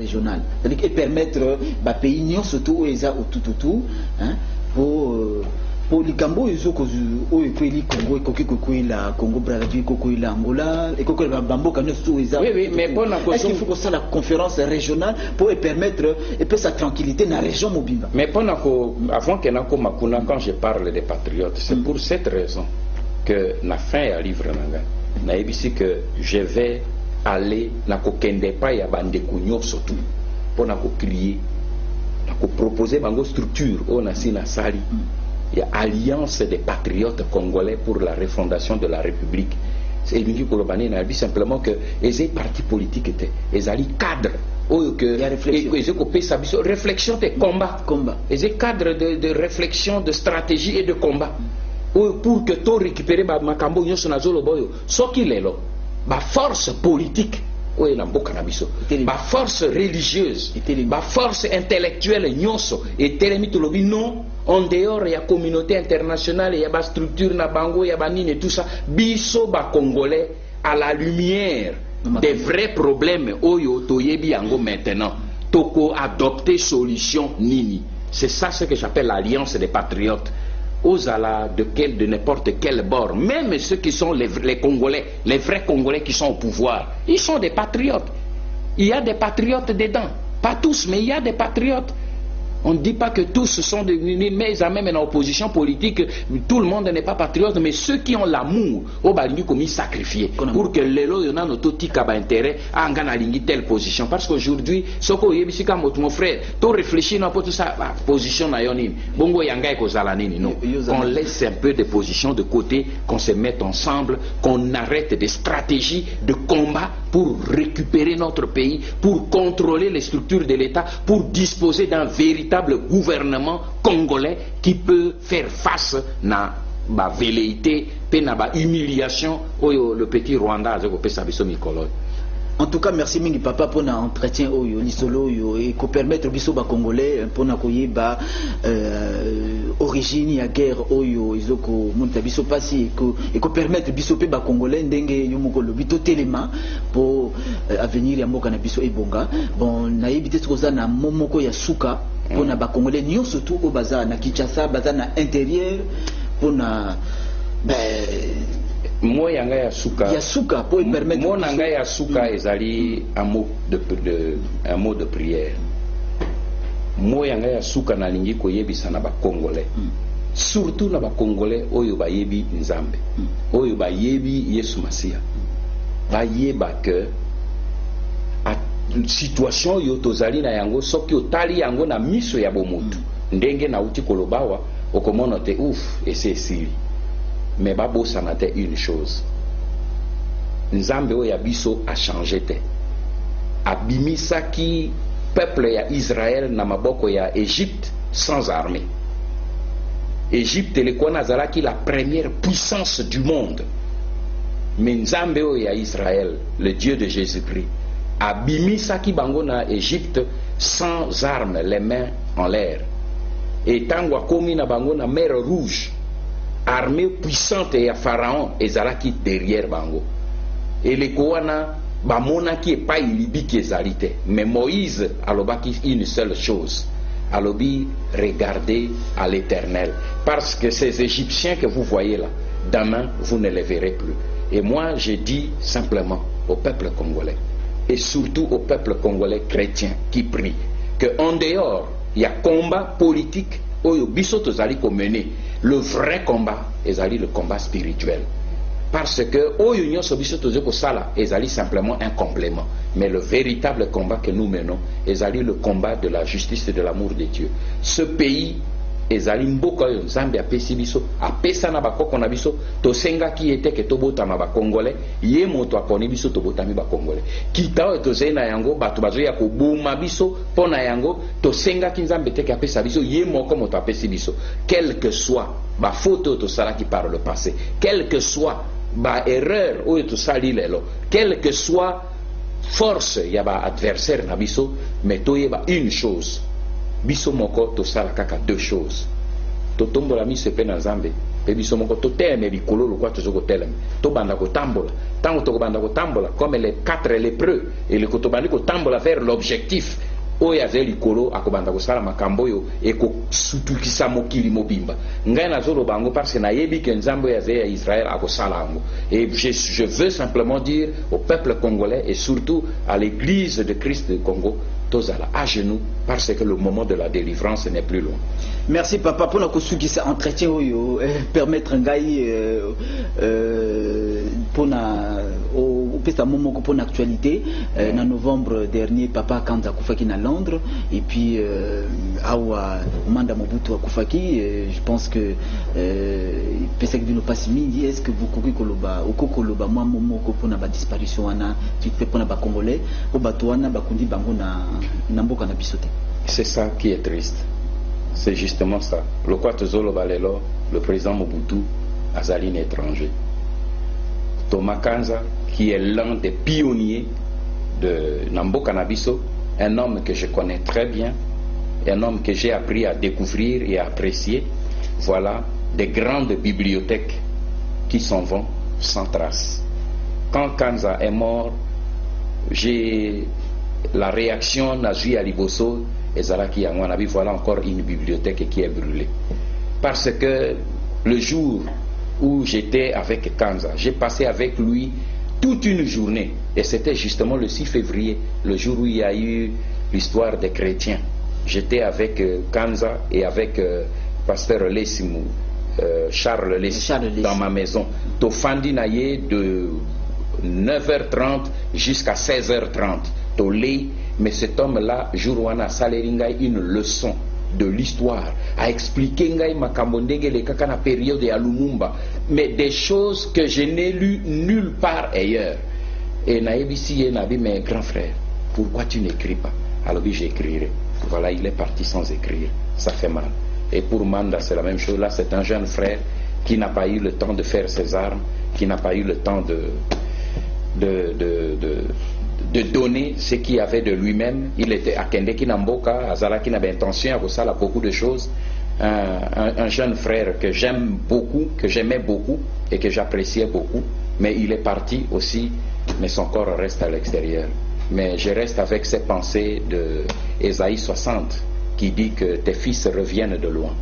régional, c'est-à-dire permettre bah pays nion surtout eza autour hein pour les Gambo ils ont cause au Congo la Congo Brazzaville la Angola et la Bambo surtout eza oui mais bon est-ce qu'il faut que ça la conférence régionale pour permettre et puis sa tranquillité dans la région mobile mais avant que nako makuna quand je parle des patriotes c'est pour cette raison que na fin à livre nanga na ebisi que je vais aller na kokende pa ya bande kunyo surtout pour na ko crier na ko proposer bango structure on a sina sali il y a alliance des patriotes congolais pour la refondation de la République c'est une kolobani na bi simplement que les partis politiques étaient les ali cadres que réflexion de combat les cadres de réflexion de stratégie et de combat pour que tout récupérer makambo nyonso na zolo boyo soki lelo ba force politique ba force religieuse ba force intellectuelle nyonso et telemite non en dehors ya communauté internationale ya ba structure na bango ya banine et tout ça biso ba congolais à la lumière des vrais problèmes oyo toyebi yango maintenant toko adopter solution nini c'est ça ce que j'appelle l'alliance des patriotes aux alas de n'importe quel bord, même ceux qui sont les Congolais, les vrais Congolais qui sont au pouvoir, ils sont des patriotes. Il y a des patriotes dedans. Pas tous, mais il y a des patriotes. On ne dit pas que tous sont des mais même en opposition politique, tout le monde n'est pas patriote, mais ceux qui ont l'amour, au balingi comme ils sacrifier pour que l'élo y en a notre tika intérêt à en telle position. Parce qu'aujourd'hui, soko yebisika mon frère, tu réfléchis dans tout ça, position na yoni, bongo yanga ko zalanini non. On laisse un peu des positions de côté, qu'on se mette ensemble, qu'on arrête des stratégies de combat pour récupérer notre pays, pour contrôler les structures de l'État, pour disposer d'un véritable gouvernement congolais qui peut faire face na ba velléité pe na ba humiliation oyo le petit Rwanda azeko pesa biso mikolo. En tout cas, merci mingi papa pour un entretien oyo lisolo oyo et ko permettre biso ba congolais pour na koyeba origine ya guerre oyo izoko monta biso pasi et ko permettre biso pe ba congolais ndenge yo moko lobito telema pour avenir ya mboka na biso ebonga. Bon na yebite tsoza na momoko ya suka pour na ba congolais nyo surtout au bazar na Kinshasa bazar na intérieur pour na moi yanga ya suka pour permettre moi nanga ya suka ezali un mot de prière. Moi yanga ya suka na lingi ko yebisa na ba congolais surtout na ba congolais oyo ba yebi nzambe oyo ba yebi Yesu Masia ba yeba que situation yo tozali na yango soki otali yango na miso ya bomutu ndenge na uti kolobawa okomona te ouf et c'est siri mais babo ça n'a une chose nzambe o ya biso a changé te abimisaki peuple ya Israël na maboko ya Égypte sans armée. Égypte le kona zalaki la première puissance du monde mais nzambe o ya Israël le Dieu de Jésus-Christ abimisaki bango na Égypte sans armes, les mains en l'air et tango akomi na bango na mer rouge armée puissante ya Pharaon ezalaki derrière bango et les koana bamonaki epai libiki ezali te mais Moïse alobaki une seule chose alobi regardez à l'Éternel parce que ces Égyptiens que vous voyez là demain vous ne les verrez plus. Et moi je dis simplement au peuple congolais et surtout au peuple congolais chrétien qui prie que en dehors il y a combat politique oyo biso tozali ko mener. Le vrai combat ezali le combat spirituel parce que oyo nyonso biso tozeko sala ezali simplement un complément mais le véritable combat que nous menons ezali le combat de la justice et de l'amour de Dieu. Ce pays ezali mboka oyo nzambe apesi biso apesa na bakoko na biso tosengaki ete ke tobota na bakongolais ye moto akoni biso tobotami bakongolais kita oyo tozali na yango bato bazoya koboma biso mpo na yango tosengaki nzambe te ke apesa biso ye moko moto apesi biso quel que soit bafaute oyo tosalaki par le passé quel que soit baerreur oyo tosali lelo quel que soit force ya baadversaire na biso mais toyeba une chose biso moko tosala kaka deux choses totombola miso epe na nzambe pe biso moko toteme likolo lokwa tozokotelema tobanda kotambola ntango tokobanda kotambola comme les 4 lépreux et le kotobandi kotambola vers l'objectif oyo azali likolo akobanda kosala makambo oyo ekosutukisa mokili mobimba ngai nazoloba yango parce que nayebi ke nzambe oyo azali ya Israël akosala yango et je veux simplement dire au peuple congolais et surtout à l'église de Christ du Congo tozala à genoux parce que le moment de la délivrance n'est plus loin. Merci papa pour notre entretien oyo permettre ngai pour na au pesa momoko pour l'actualité en novembre dernier papa Kanza Koufaki na Londres et puis awa Manda Mobutu Koufaki je pense que pesa que nous passe midi est-ce que vous koki koloba okokoloba moi momoko pour na ba disparition wana tu fais pour na ba congolais pour bato wana bakundi bango na mboka na bisote. C'est ça qui est triste. C'est justement ça. Le Kwatozolo Balelo, le président Mobutu, Azaline étranger. Thomas Kanza, qui est l'un des pionniers de Nambo Canabiso, un homme que je connais très bien, un homme que j'ai appris à découvrir et à apprécier. Voilà des grandes bibliothèques qui s'en vont sans trace. Quand Kanza est mort, j'ai la réaction Nazi Aliboso et Zalaki Angwanabi, voilà encore une bibliothèque qui est brûlée. Parce que le jour où j'étais avec Kanza, j'ai passé avec lui toute une journée. Et c'était justement le 6 février, le jour où il y a eu l'histoire des chrétiens. J'étais avec Kanza et avec pasteur Lessimou, Charles Lessimou, dans ma maison. Tofandi Naye de 9h30 jusqu'à 16h30. Tolé. Mais cet homme-là, Jourouana Saleringai, une leçon de l'histoire, a expliqué Ngai Makambondenge le Kakana période à Lumumba, mais des choses que je n'ai lues nulle part ailleurs. Et Naïbisi Nabi, mes grands frères, pourquoi tu n'écris pas? Alors oui, j'écrirai. Voilà, il est parti sans écrire. Ça fait mal. Et pour Manda, c'est la même chose. Là, c'est un jeune frère qui n'a pas eu le temps de faire ses armes, qui n'a pas eu le temps de donner ce qu'il avait de lui-même. Il était à Kendeki Namboka, à Zala qui n'avait intention à ça, beaucoup de choses. Un jeune frère que j'aime beaucoup, que j'aimais beaucoup et que j'appréciais beaucoup, mais il est parti aussi, mais son corps reste à l'extérieur. Mais je reste avec ces pensées de Ésaïe 60 qui dit que tes fils reviennent de loin.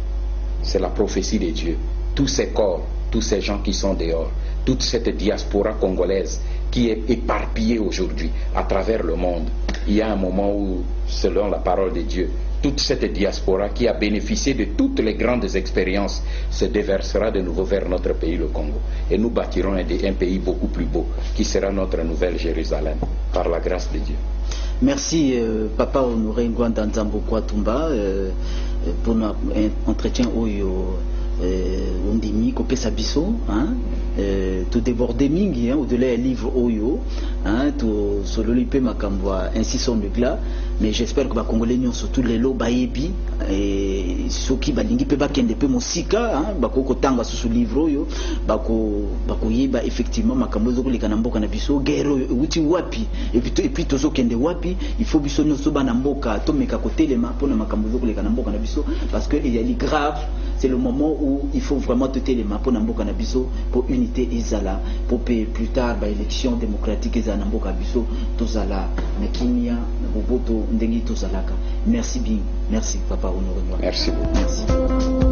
C'est la prophétie de Dieu. Tous ces corps, tous ces gens qui sont dehors, toute cette diaspora congolaise qui est éparpillée aujourd'hui à travers le monde. Il y a un moment où, selon la parole de Dieu, toute cette diaspora qui a bénéficié de toutes les grandes expériences se déversera de nouveau vers notre pays, le Congo. Et nous bâtirons un pays beaucoup plus beau, qui sera notre nouvelle Jérusalem, par la grâce de Dieu. Merci, Papa Honoré Ngwanda Nzambo Kwatumba, pour notre entretien oyo. Ondimi kopesa biso to déborder mingi au-delà des livres oyo to sololi pe makambwa ainsi son glas, mais j'espère que ba congolais surtout les lo bayebi et soki balingi pe bakende pe mosika bakoko tanga sous livre oyo bako yeba effectivement makambo zokoleka na mboka na biso guerre uti wapi et puis tozo kende wapi, il faut biso nyoso bana mboka to meka kotelema pona makambo zokoleka na mboka na biso parce que il y a les grave. C'est le moment où il faut vraiment te téléma pour Namboka Nabiso, pour unité Izala, pour plus tard, élection démocratique Izala Namboka Biso, Tozala, Nakimia, Boboto, Ndengi Tozalaka. Merci bien. Merci, Papa Honoré. Merci beaucoup. Merci.